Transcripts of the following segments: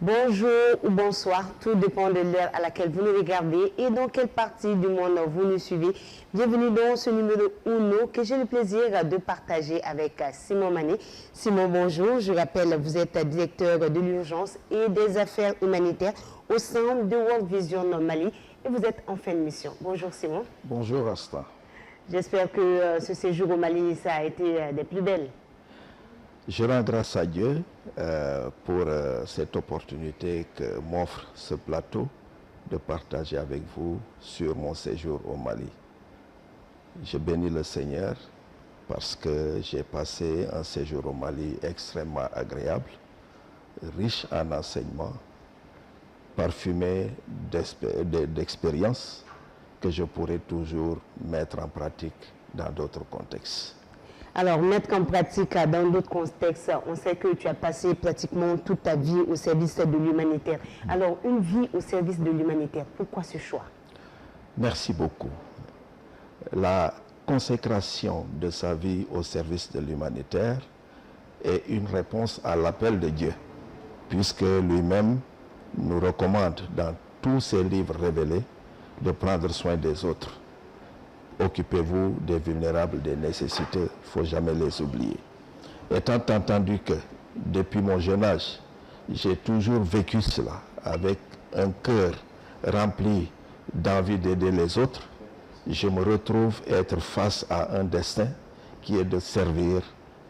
Bonjour ou bonsoir, tout dépend de l'heure à laquelle vous nous regardez et dans quelle partie du monde vous nous suivez. Bienvenue dans ce numéro Uno que j'ai le plaisir de partager avec Simon Mané. Simon, bonjour. Je rappelle, vous êtes directeur de l'urgence et des affaires humanitaires au sein de World Vision Mali et vous êtes en fin de mission. Bonjour Simon. Bonjour Asta. J'espère que ce séjour au Mali, ça a été des plus belles. Je rends grâce à Dieu pour cette opportunité que m'offre ce plateau de partager avec vous sur mon séjour au Mali. Je bénis le Seigneur parce que j'ai passé un séjour au Mali extrêmement agréable, riche en enseignements, parfumé d'expériences que je pourrais toujours mettre en pratique dans d'autres contextes. Alors, mettre en pratique dans d'autres contextes, on sait que tu as passé pratiquement toute ta vie au service de l'humanitaire. Alors, une vie au service de l'humanitaire, pourquoi ce choix? Merci beaucoup. La consécration de sa vie au service de l'humanitaire est une réponse à l'appel de Dieu, puisque lui-même nous recommande dans tous ses livres révélés de prendre soin des autres. Occupez-vous des vulnérables, des nécessités, il ne faut jamais les oublier. Étant entendu que, depuis mon jeune âge, j'ai toujours vécu cela avec un cœur rempli d'envie d'aider les autres, je me retrouve être face à un destin qui est de servir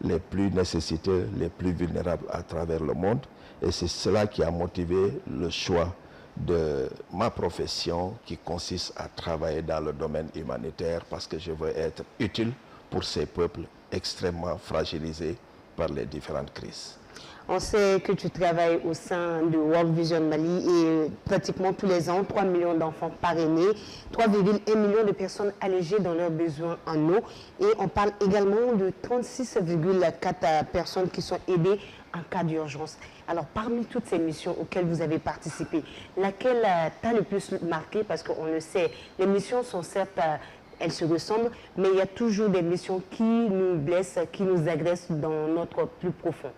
les plus nécessiteux, les plus vulnérables à travers le monde. Et c'est cela qui a motivé le choix de ma profession qui consiste à travailler dans le domaine humanitaire parce que je veux être utile pour ces peuples extrêmement fragilisés par les différentes crises. On sait que tu travailles au sein de World Vision Mali et pratiquement tous les ans, 3 millions d'enfants parrainés, 3,1 millions de personnes allégées dans leurs besoins en eau. Et on parle également de 36,4 personnes qui sont aidées en cas d'urgence. Alors, parmi toutes ces missions auxquelles vous avez participé, laquelle t'a le plus marqué? Parce qu'on le sait, les missions sont certes... elles se ressemblent, mais il y a toujours des missions qui nous blessent, qui nous agressent dans notre plus profond.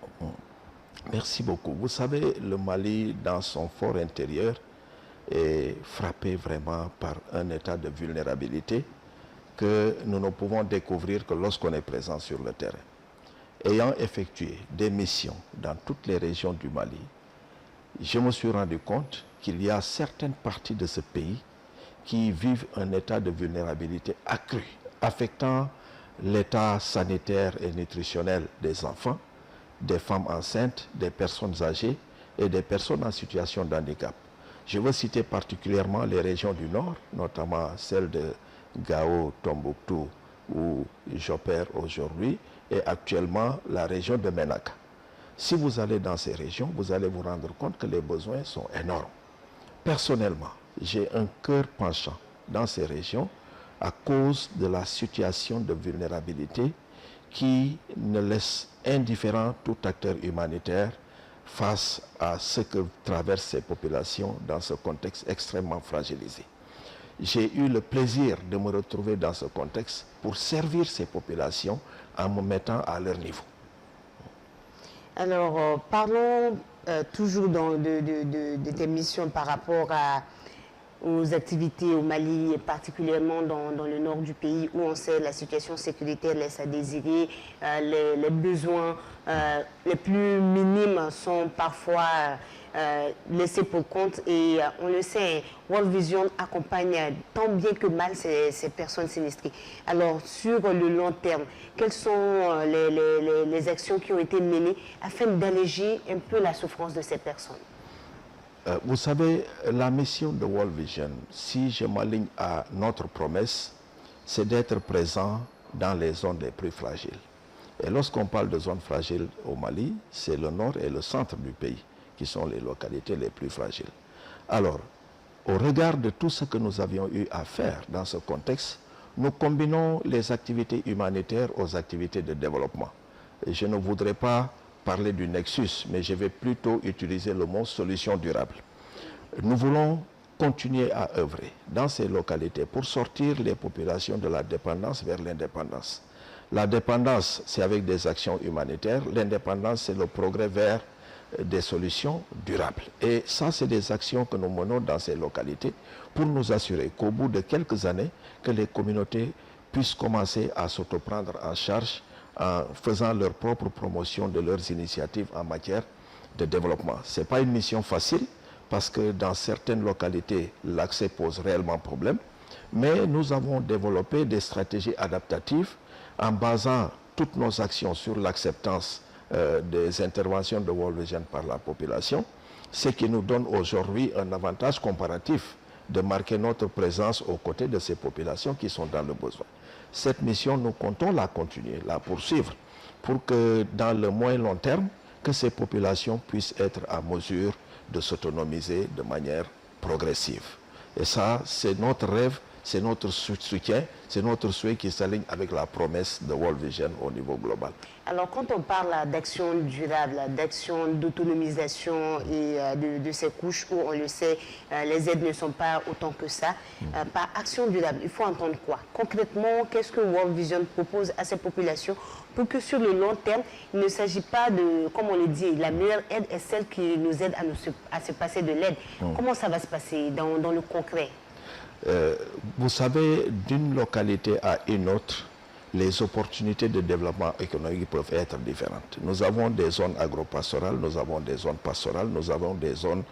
Merci beaucoup. Vous savez, le Mali, dans son fort intérieur, est frappé vraiment par un état de vulnérabilité que nous ne pouvons découvrir que lorsqu'on est présent sur le terrain. Ayant effectué des missions dans toutes les régions du Mali, je me suis rendu compte qu'il y a certaines parties de ce pays qui vivent un état de vulnérabilité accru, affectant l'état sanitaire et nutritionnel des enfants, des femmes enceintes, des personnes âgées et des personnes en situation de handicap. Je veux citer particulièrement les régions du Nord, notamment celles de Gao, Tombouctou, où j'opère aujourd'hui, et actuellement la région de Ménaka. Si vous allez dans ces régions, vous allez vous rendre compte que les besoins sont énormes. Personnellement, j'ai un cœur penchant dans ces régions à cause de la situation de vulnérabilité qui ne laisse indifférent tout acteur humanitaire face à ce que traversent ces populations dans ce contexte extrêmement fragilisé. J'ai eu le plaisir de me retrouver dans ce contexte pour servir ces populations en me mettant à leur niveau. Alors, parlons toujours de tes missions par rapport aux activités au Mali, et particulièrement dans le nord du pays, où on sait la situation sécuritaire laisse à désirer, les besoins les plus minimes sont parfois laissés pour compte, et on le sait, World Vision accompagne tant bien que mal ces personnes sinistrées. Alors, sur le long terme, quelles sont les actions qui ont été menées afin d'alléger un peu la souffrance de ces personnes? Vous savez, la mission de World Vision, si je m'aligne à notre promesse, c'est d'être présent dans les zones les plus fragiles. Et lorsqu'on parle de zones fragiles au Mali, c'est le nord et le centre du pays qui sont les localités les plus fragiles. Alors, au regard de tout ce que nous avions eu à faire dans ce contexte, nous combinons les activités humanitaires aux activités de développement. Et je ne voudrais pas parler du nexus, mais je vais plutôt utiliser le mot solution durable. Nous voulons continuer à œuvrer dans ces localités pour sortir les populations de la dépendance vers l'indépendance. La dépendance, c'est avec des actions humanitaires. L'indépendance, c'est le progrès vers des solutions durables. Et ça, c'est des actions que nous menons dans ces localités pour nous assurer qu'au bout de quelques années, que les communautés puissent commencer à s'autoprendre en charge en faisant leur propre promotion de leurs initiatives en matière de développement. Ce n'est pas une mission facile parce que dans certaines localités, l'accès pose réellement problème, mais nous avons développé des stratégies adaptatives en basant toutes nos actions sur l'acceptance des interventions de World Vision par la population, ce qui nous donne aujourd'hui un avantage comparatif de marquer notre présence aux côtés de ces populations qui sont dans le besoin. Cette mission, nous comptons la continuer, la poursuivre, pour que dans le moyen long terme, que ces populations puissent être à mesure de s'autonomiser de manière progressive. Et ça, c'est notre rêve, c'est notre soutien, c'est notre souhait qui s'aligne avec la promesse de World Vision au niveau global. Alors, quand on parle d'action durable, d'action d'autonomisation et de ces couches où, on le sait, les aides ne sont pas autant que ça, par action durable, il faut entendre quoi? Concrètement, qu'est-ce que World Vision propose à ces populations pour que sur le long terme, il ne s'agit pas de, comme on le dit, la meilleure aide est celle qui nous aide à se passer de l'aide. Comment ça va se passer dans le concret? Vous savez, d'une localité à une autre, les opportunités de développement économique peuvent être différentes. Nous avons des zones agro-pastorales, nous avons des zones pastorales, nous avons des zones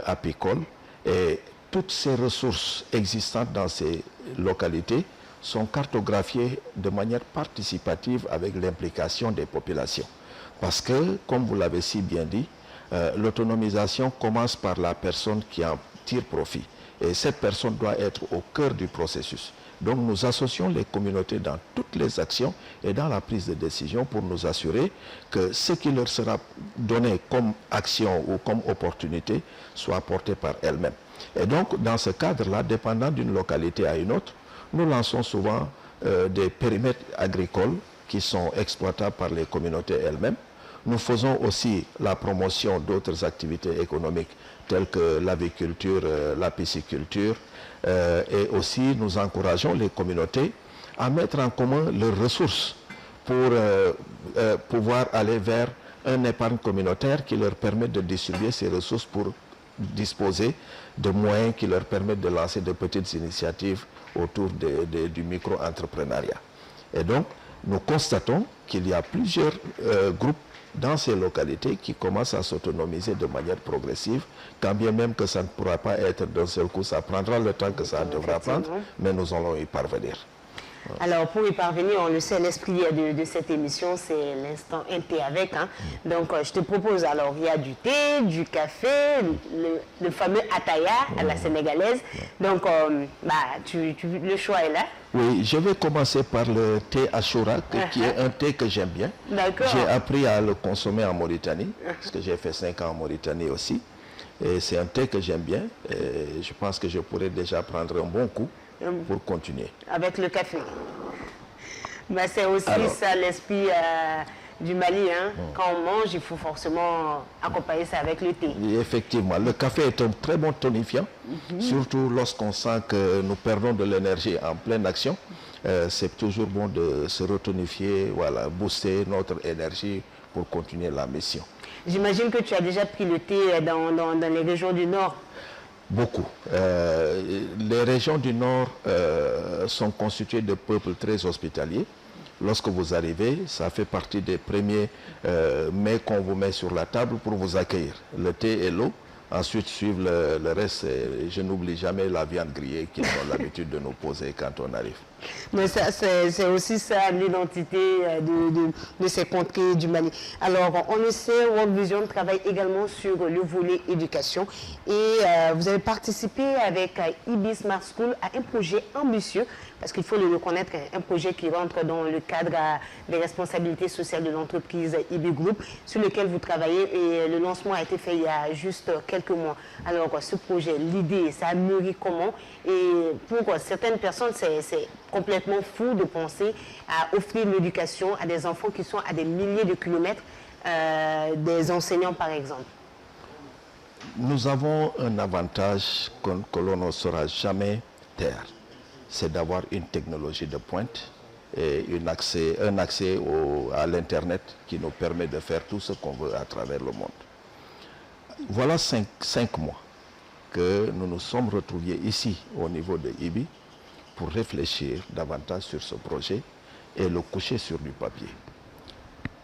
apicoles. Et toutes ces ressources existantes dans ces localités sont cartographiées de manière participative avec l'implication des populations. Parce que, comme vous l'avez si bien dit, l'autonomisation commence par la personne qui en tire profit. Et cette personne doit être au cœur du processus. Donc nous associons les communautés dans toutes les actions et dans la prise de décision pour nous assurer que ce qui leur sera donné comme action ou comme opportunité soit apporté par elles-mêmes. Et donc dans ce cadre-là, dépendant d'une localité à une autre, nous lançons souvent des périmètres agricoles qui sont exploitables par les communautés elles-mêmes. Nous faisons aussi la promotion d'autres activités économiques telles que l'aviculture, la pisciculture, et aussi nous encourageons les communautés à mettre en commun leurs ressources pour pouvoir aller vers un épargne communautaire qui leur permet de distribuer ces ressources pour disposer de moyens qui leur permettent de lancer de petites initiatives autour du micro-entrepreneuriat. Et donc, nous constatons qu'il y a plusieurs groupes dans ces localités qui commencent à s'autonomiser de manière progressive, quand bien même que ça ne pourra pas être d'un seul coup, ça prendra le temps que ça devra prendre, mais nous allons y parvenir. Alors, pour y parvenir, on le sait, l'esprit de cette émission, c'est l'instant un thé avec. Hein. Donc, je te propose, alors, il y a du thé, du café, le fameux ataya à la sénégalaise. Donc, le choix est là. Oui, je vais commencer par le thé Ashura, qui est un thé que j'aime bien. J'ai appris à le consommer en Mauritanie, parce que j'ai fait 5 ans en Mauritanie aussi. Et c'est un thé que j'aime bien. Et je pense que je pourrais déjà prendre un bon coup pour continuer. Avec le café. C'est aussi ça l'esprit du Mali. Hein. Quand on mange, il faut forcément accompagner ça avec le thé. Et effectivement, le café est un très bon tonifiant, surtout lorsqu'on sent que nous perdons de l'énergie en pleine action. C'est toujours bon de se retonifier, voilà, booster notre énergie pour continuer la mission. J'imagine que tu as déjà pris le thé dans les régions du Nord. Beaucoup. Les régions du Nord sont constituées de peuples très hospitaliers. Lorsque vous arrivez, ça fait partie des premiers mets qu'on vous met sur la table pour vous accueillir. Le thé et l'eau. Ensuite suivent le reste. Je n'oublie jamais la viande grillée qu'ils ont l'habitude de nous poser quand on arrive. Mais ça, c'est aussi ça l'identité de ces contrées du Mali. Alors, on le sait, World Vision travaille également sur le volet éducation. Et vous avez participé avec IB Smart School à un projet ambitieux, parce qu'il faut le reconnaître, un projet qui rentre dans le cadre des responsabilités sociales de l'entreprise IB Group, sur lequel vous travaillez. Et le lancement a été fait il y a juste quelques mois. Alors, ce projet, l'idée, ça a mûri comment? Et pour certaines personnes, c'est complètement fou de penser à offrir l'éducation à des enfants qui sont à des milliers de kilomètres des enseignants, par exemple. Nous avons un avantage que l'on ne saura jamais taire. C'est d'avoir une technologie de pointe et un accès à l'Internet qui nous permet de faire tout ce qu'on veut à travers le monde. voilà 5 mois que nous nous sommes retrouvés ici au niveau de IBI pour réfléchir davantage sur ce projet et le coucher sur du papier.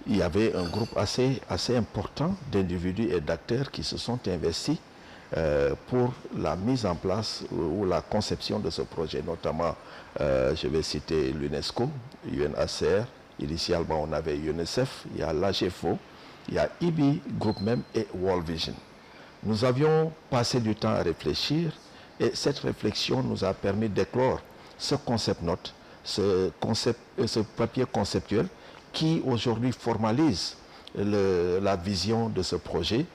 Il y avait un groupe assez important d'individus et d'acteurs qui se sont investis pour la mise en place ou la conception de ce projet, notamment, je vais citer l'UNESCO, UNHCR, initialement on avait UNICEF, il y a l'AGFO, il y a IBI Group même et World Vision. Nous avions passé du temps à réfléchir et cette réflexion nous a permis d'éclore ce concept note, ce papier conceptuel qui aujourd'hui formalise la vision de ce projet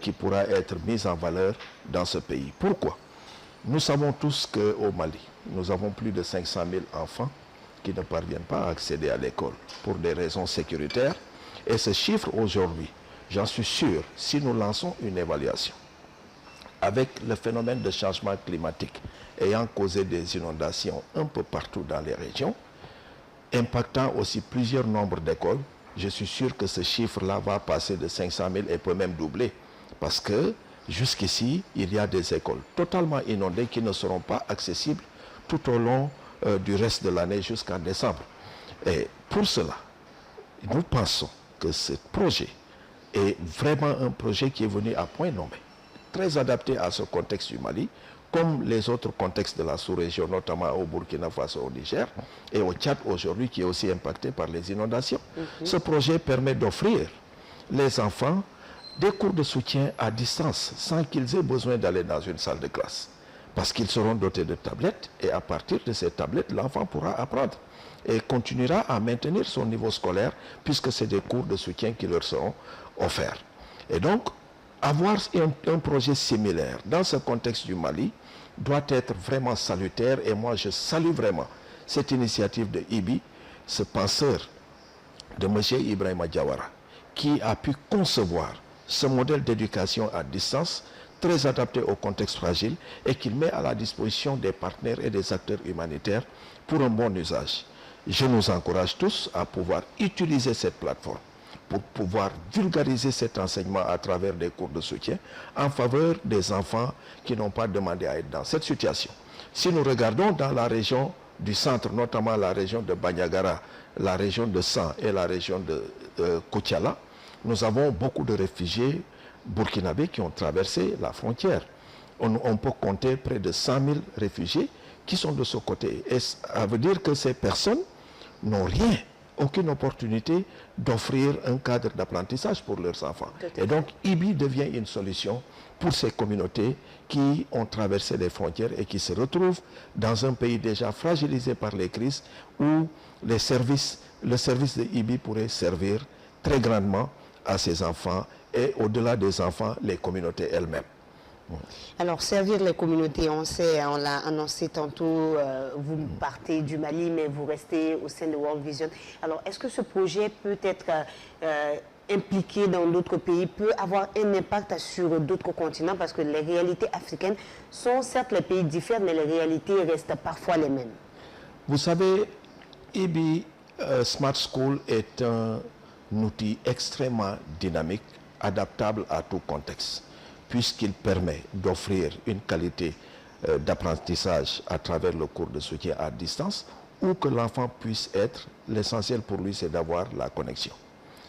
qui pourra être mis en valeur dans ce pays. Pourquoi? Nous savons tous qu'au Mali, nous avons plus de 500 000 enfants qui ne parviennent pas à accéder à l'école pour des raisons sécuritaires. Et ce chiffre aujourd'hui, j'en suis sûr, si nous lançons une évaluation avec le phénomène de changement climatique ayant causé des inondations un peu partout dans les régions, impactant aussi plusieurs nombres d'écoles, je suis sûr que ce chiffre-là va passer de 500 000 et peut même doubler. Parce que jusqu'ici, il y a des écoles totalement inondées qui ne seront pas accessibles tout au long du reste de l'année jusqu'en décembre. Et pour cela, nous pensons que ce projet est vraiment un projet qui est venu à point nommé, très adapté à ce contexte du Mali, comme les autres contextes de la sous-région, notamment au Burkina Faso, au Niger, et au Tchad aujourd'hui, qui est aussi impacté par les inondations. Ce projet permet d'offrir les enfants des cours de soutien à distance, sans qu'ils aient besoin d'aller dans une salle de classe. Parce qu'ils seront dotés de tablettes, et à partir de ces tablettes, l'enfant pourra apprendre et continuera à maintenir son niveau scolaire, puisque c'est des cours de soutien qui leur seront offerts. Et donc, avoir un projet similaire dans ce contexte du Mali doit être vraiment salutaire, et moi je salue vraiment cette initiative de IBI, ce penseur de M. Ibrahima Diawara, qui a pu concevoir ce modèle d'éducation à distance très adapté au contexte fragile et qu'il met à la disposition des partenaires et des acteurs humanitaires pour un bon usage. Je nous encourage tous à pouvoir utiliser cette plateforme pour pouvoir vulgariser cet enseignement à travers des cours de soutien en faveur des enfants qui n'ont pas demandé à être dans cette situation. Si nous regardons dans la région du centre, notamment la région de Bandiagara, la région de San et la région de Koutiala, nous avons beaucoup de réfugiés burkinabés qui ont traversé la frontière. On peut compter près de 100 000 réfugiés qui sont de ce côté. Et ça veut dire que ces personnes n'ont rien, aucune opportunité d'offrir un cadre d'apprentissage pour leurs enfants. Et donc, IBI devient une solution pour ces communautés qui ont traversé les frontières et qui se retrouvent dans un pays déjà fragilisé par les crises où le service de IBI pourrait servir très grandement à ces enfants et au-delà des enfants, les communautés elles-mêmes. Alors, servir les communautés, on sait, on l'a annoncé tantôt, vous partez du Mali, mais vous restez au sein de World Vision. Alors, est-ce que ce projet peut être impliqué dans d'autres pays, peut avoir un impact sur d'autres continents? Parce que les réalités africaines sont, certes, les pays diffèrent, mais les réalités restent parfois les mêmes. Vous savez, IBI Smart School est un outil extrêmement dynamique, adaptable à tout contexte, puisqu'il permet d'offrir une qualité d'apprentissage à travers le cours de soutien à distance, où que l'enfant puisse être, l'essentiel pour lui c'est d'avoir la connexion.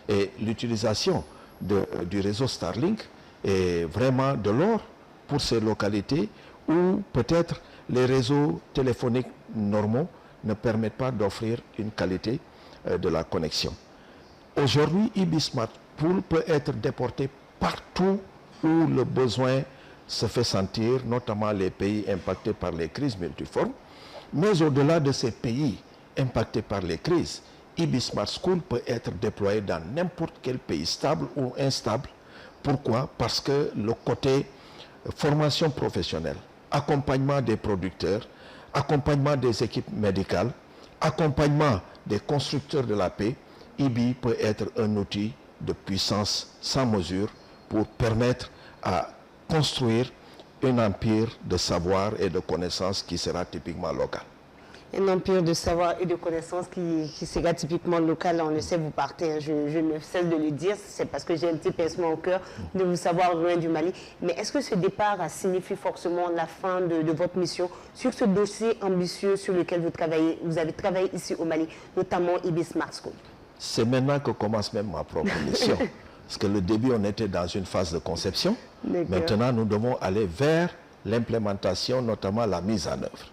Et l'utilisation du réseau Starlink est vraiment de l'or pour ces localités où peut-être les réseaux téléphoniques normaux ne permettent pas d'offrir une qualité de la connexion. Aujourd'hui, IBI Smart Pool peut être déporté partout où le besoin se fait sentir, notamment les pays impactés par les crises multiformes. Mais au-delà de ces pays impactés par les crises, IBI Smart School peut être déployé dans n'importe quel pays stable ou instable. Pourquoi? Parce que le côté formation professionnelle, accompagnement des producteurs, accompagnement des équipes médicales, accompagnement des constructeurs de la paix, IBI peut être un outil de puissance sans mesure pour permettre à construire un empire de savoir et de connaissances qui sera typiquement local. Un empire de savoir et de connaissances qui sera typiquement local. On le sait, vous partez, hein, je ne cesse de le dire, c'est parce que j'ai un petit pincement au cœur de vous savoir loin du Mali. Mais est-ce que ce départ signifie forcément la fin de votre mission sur ce dossier ambitieux sur lequel vous avez travaillé ici au Mali, notamment IBI Smart School? C'est maintenant que commence même ma propre mission. Parce que le début, on était dans une phase de conception. Maintenant, nous devons aller vers l'implémentation, notamment la mise en œuvre.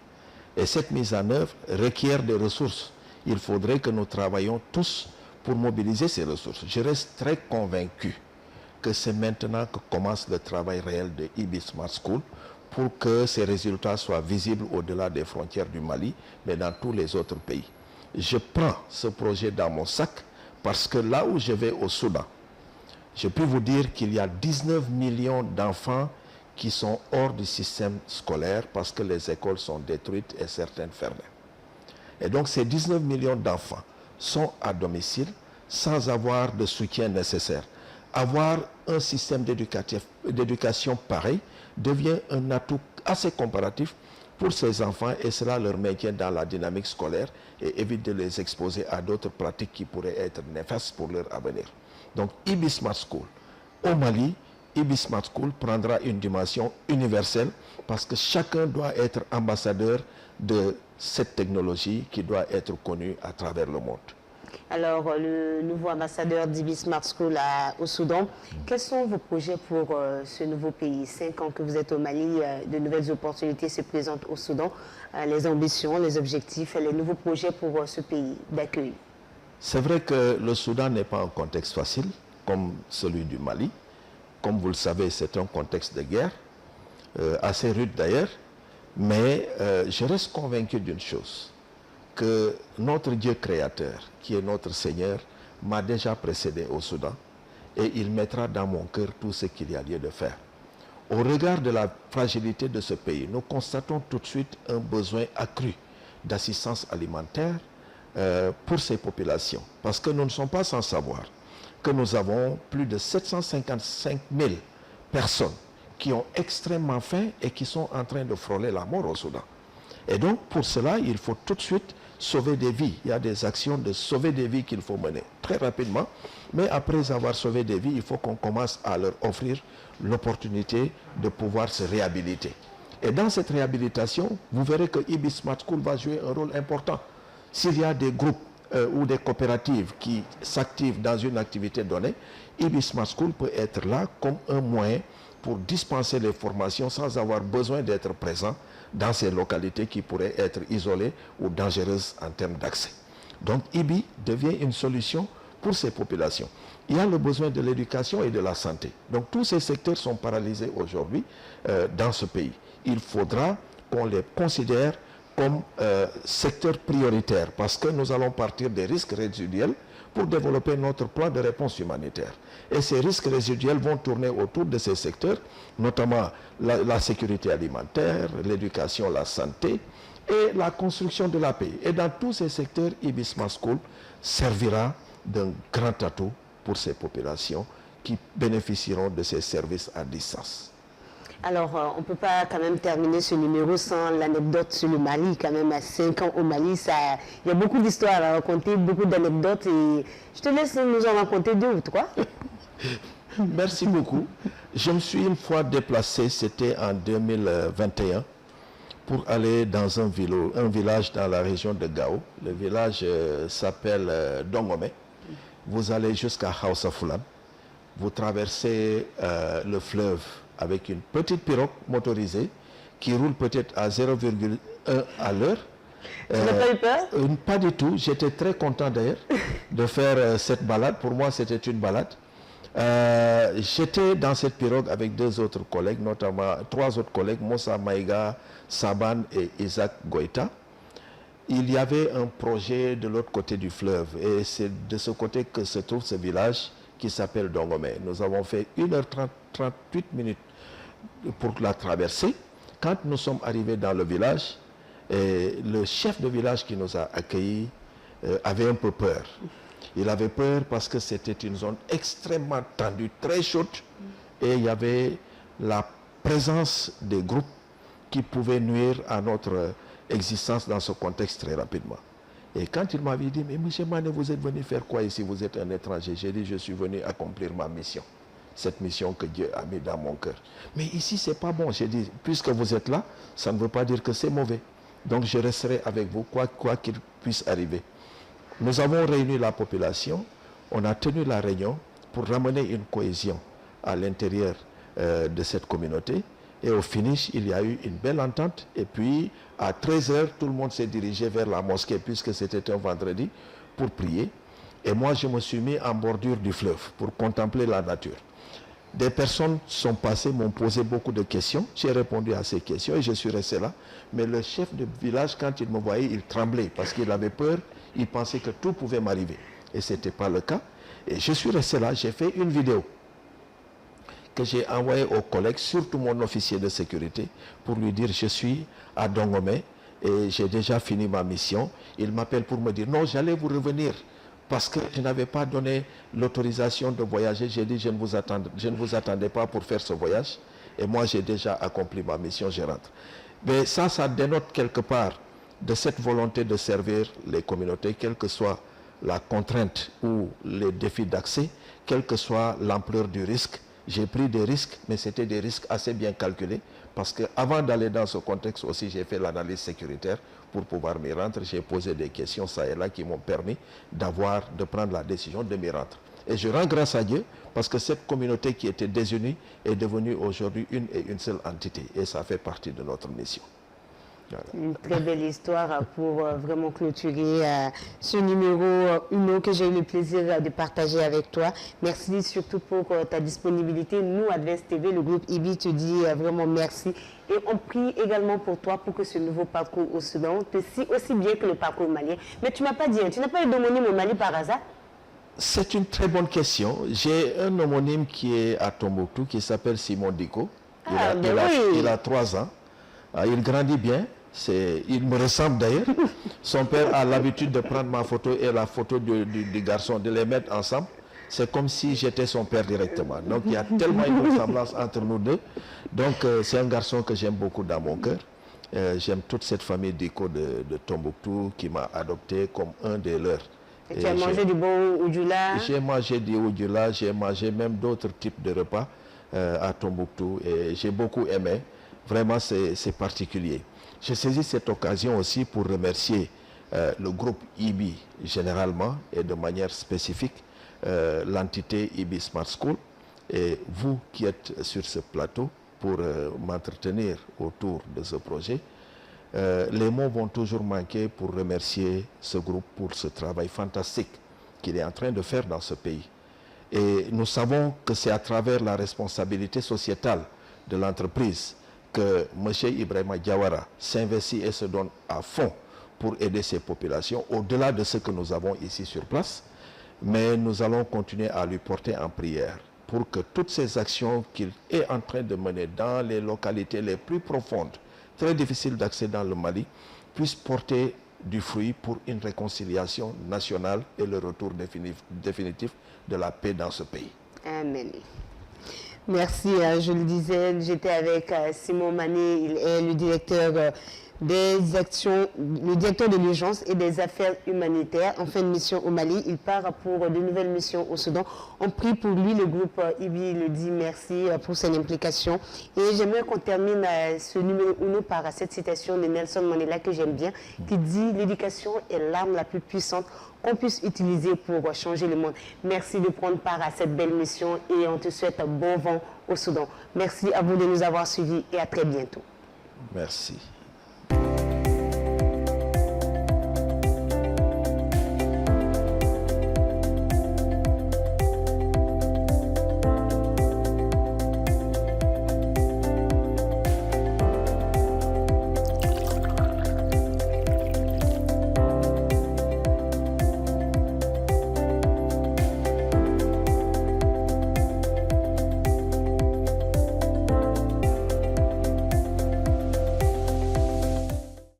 Et cette mise en œuvre requiert des ressources. Il faudrait que nous travaillions tous pour mobiliser ces ressources. Je reste très convaincu que c'est maintenant que commence le travail réel de IBI Smart School pour que ces résultats soient visibles au-delà des frontières du Mali, mais dans tous les autres pays. Je prends ce projet dans mon sac parce que là où je vais au Soudan, je peux vous dire qu'il y a 19 millions d'enfants qui sont hors du système scolaire parce que les écoles sont détruites et certaines fermées. Et donc ces 19 millions d'enfants sont à domicile sans avoir de soutien nécessaire. Avoir un système d'éducation pareil devient un atout assez comparatif pour ces enfants et cela leur maintient dans la dynamique scolaire et évite de les exposer à d'autres pratiques qui pourraient être néfastes pour leur avenir. Donc IBI Smart School au Mali, IBI Smart School prendra une dimension universelle parce que chacun doit être ambassadeur de cette technologie qui doit être connue à travers le monde. Alors, le nouveau ambassadeur d'IBI Smart School au Soudan, quels sont vos projets pour ce nouveau pays? 5 ans que vous êtes au Mali, de nouvelles opportunités se présentent au Soudan. Les ambitions, les objectifs, les nouveaux projets pour ce pays d'accueil. C'est vrai que le Soudan n'est pas un contexte facile comme celui du Mali. Comme vous le savez, c'est un contexte de guerre, assez rude d'ailleurs, mais je reste convaincu d'une chose, que notre Dieu créateur, qui est notre Seigneur, m'a déjà précédé au Soudan et il mettra dans mon cœur tout ce qu'il y a lieu de faire. Au regard de la fragilité de ce pays, nous constatons tout de suite un besoin accru d'assistance alimentaire pour ces populations. Parce que nous ne sommes pas sans savoir que nous avons plus de 755 000 personnes qui ont extrêmement faim et qui sont en train de frôler la mort au Soudan. Et donc, pour cela, il faut tout de suite sauver des vies. Il y a des actions de sauver des vies qu'il faut mener très rapidement. Mais après avoir sauvé des vies, il faut qu'on commence à leur offrir l'opportunité de pouvoir se réhabiliter. Et dans cette réhabilitation, vous verrez que IBI Smart School va jouer un rôle important. S'il y a des groupes ou des coopératives qui s'activent dans une activité donnée, IBI Smart School peut être là comme un moyen pour dispenser les formations sans avoir besoin d'être présent dans ces localités qui pourraient être isolées ou dangereuses en termes d'accès. Donc IBI devient une solution pour ces populations. Il y a le besoin de l'éducation et de la santé. Donc tous ces secteurs sont paralysés aujourd'hui dans ce pays. Il faudra qu'on les considère comme secteurs prioritaires parce que nous allons partir des risques résiduels pour développer notre plan de réponse humanitaire. Et ces risques résiduels vont tourner autour de ces secteurs, notamment la sécurité alimentaire, l'éducation, la santé et la construction de la paix. Et dans tous ces secteurs, IBI Smart School servira d'un grand atout pour ces populations qui bénéficieront de ces services à distance. Alors, on ne peut pas quand même terminer ce numéro sans l'anecdote sur le Mali. Quand même, à 5 ans au Mali, il y a beaucoup d'histoires à raconter, beaucoup d'anecdotes. Et je te laisse nous en raconter 2 ou 3. Merci beaucoup. Je me suis une fois déplacé, c'était en 2021, pour aller dans un village dans la région de Gao. Le village s'appelle Dongomé. Vous allez jusqu'à Hausa Fulan. Vous traversez le fleuve avec une petite pirogue motorisée qui roule peut-être à 0,1 à l'heure. Tu n'as pas eu peur? Pas du tout. J'étais très content d'ailleurs de faire cette balade. Pour moi, c'était une balade. J'étais dans cette pirogue avec 2 autres collègues, notamment 3 autres collègues, Moussa Maïga, Saban et Isaac Goïta. Il y avait un projet de l'autre côté du fleuve et c'est de ce côté que se trouve ce village qui s'appelle Dongomé. Nous avons fait 1h30, 38 minutes pour la traverser. Quand nous sommes arrivés dans le village, le chef de village qui nous a accueillis avait un peu peur. Il avait peur parce que c'était une zone extrêmement tendue, très chaude, et il y avait la présence des groupes qui pouvaient nuire à notre existence dans ce contexte très rapidement. Et quand il m'avait dit, mais M. Mané, vous êtes venu faire quoi ici? Vous êtes un étranger. J'ai dit, je suis venu accomplir ma mission. Cette mission que Dieu a mis dans mon cœur. Mais ici, c'est pas bon. J'ai dit, puisque vous êtes là, ça ne veut pas dire que c'est mauvais. Donc je resterai avec vous, quoi qu'il puisse arriver. Nous avons réuni la population, on a tenu la réunion pour ramener une cohésion à l'intérieur de cette communauté. Et au finish, il y a eu une belle entente. Et puis, à 13h, tout le monde s'est dirigé vers la mosquée, puisque c'était un vendredi, pour prier. Et moi, je me suis mis en bordure du fleuve pour contempler la nature. Des personnes sont passées, m'ont posé beaucoup de questions. J'ai répondu à ces questions et je suis resté là. Mais le chef de village, quand il me voyait, il tremblait parce qu'il avait peur. Il pensait que tout pouvait m'arriver. Et ce n'était pas le cas. Et je suis resté là, j'ai fait une vidéo que j'ai envoyée aux collègues, surtout mon officier de sécurité, pour lui dire je suis à Dongomé et j'ai déjà fini ma mission. Il m'appelle pour me dire non, j'allais vous revenir parce que je n'avais pas donné l'autorisation de voyager. J'ai dit je ne vous attendais pas pour faire ce voyage et moi j'ai déjà accompli ma mission, je rentre. Mais ça dénote quelque part de cette volonté de servir les communautés, quelle que soit la contrainte ou les défis d'accès, quelle que soit l'ampleur du risque. J'ai pris des risques, mais c'était des risques assez bien calculés, parce qu'avant d'aller dans ce contexte aussi, j'ai fait l'analyse sécuritaire pour pouvoir m'y rendre. J'ai posé des questions ça et là qui m'ont permis de prendre la décision de m'y rendre. Et je rends grâce à Dieu, parce que cette communauté qui était désunie est devenue aujourd'hui une et une seule entité. Et ça fait partie de notre mission. Voilà. Une très belle histoire pour vraiment clôturer ce numéro UNO que j'ai eu le plaisir de partager avec toi. Merci surtout pour ta disponibilité. Nous, Advance TV, le groupe IBI, te dit vraiment merci. Et on prie également pour toi pour que ce nouveau parcours au Soudan te scie aussi bien que le parcours malien. Mais tu ne m'as pas dit, tu n'as pas eu d'homonyme au Mali par hasard? C'est une très bonne question. J'ai un homonyme qui est à Tombouctou qui s'appelle Simon Diko. Il a 3 ans. Il grandit bien. Il me ressemble d'ailleurs. Son père a l'habitude de prendre ma photo et la photo du garçon, de les mettre ensemble. C'est comme si j'étais son père directement. Donc il y a tellement une ressemblance entre nous deux. Donc c'est un garçon que j'aime beaucoup dans mon cœur. J'aime toute cette famille Diko de Tombouctou qui m'a adopté comme un des leurs. Et tu as mangé du bon oudjoula? J'ai mangé du oudjoula, j'ai mangé même d'autres types de repas à Tombouctou et j'ai beaucoup aimé. Vraiment, c'est particulier. Je saisis cette occasion aussi pour remercier le groupe IBI généralement et de manière spécifique l'entité IBI Smart School et vous qui êtes sur ce plateau pour m'entretenir autour de ce projet. Les mots vont toujours manquer pour remercier ce groupe pour ce travail fantastique qu'il est en train de faire dans ce pays. Et nous savons que c'est à travers la responsabilité sociétale de l'entreprise que M. Ibrahima Diawara s'investit et se donne à fond pour aider ces populations, au-delà de ce que nous avons ici sur place. Mais nous allons continuer à lui porter en prière pour que toutes ces actions qu'il est en train de mener dans les localités les plus profondes, très difficiles d'accès dans le Mali, puissent porter du fruit pour une réconciliation nationale et le retour définitif de la paix dans ce pays. Amen. Merci, je le disais, j'étais avec Simon Mané, il est le directeur des actions, le directeur de l'urgence et des affaires humanitaires en fin de mission au Mali. Il part pour de nouvelles missions au Soudan. On prie pour lui, le groupe IBI le dit merci pour son implication. Et j'aimerais qu'on termine ce numéro 1 par cette citation de Nelson Mandela que j'aime bien, qui dit « L'éducation est l'arme la plus puissante qu'on puisse utiliser pour changer le monde ». Merci de prendre part à cette belle mission et on te souhaite un bon vent au Soudan. Merci à vous de nous avoir suivis et à très bientôt. Merci.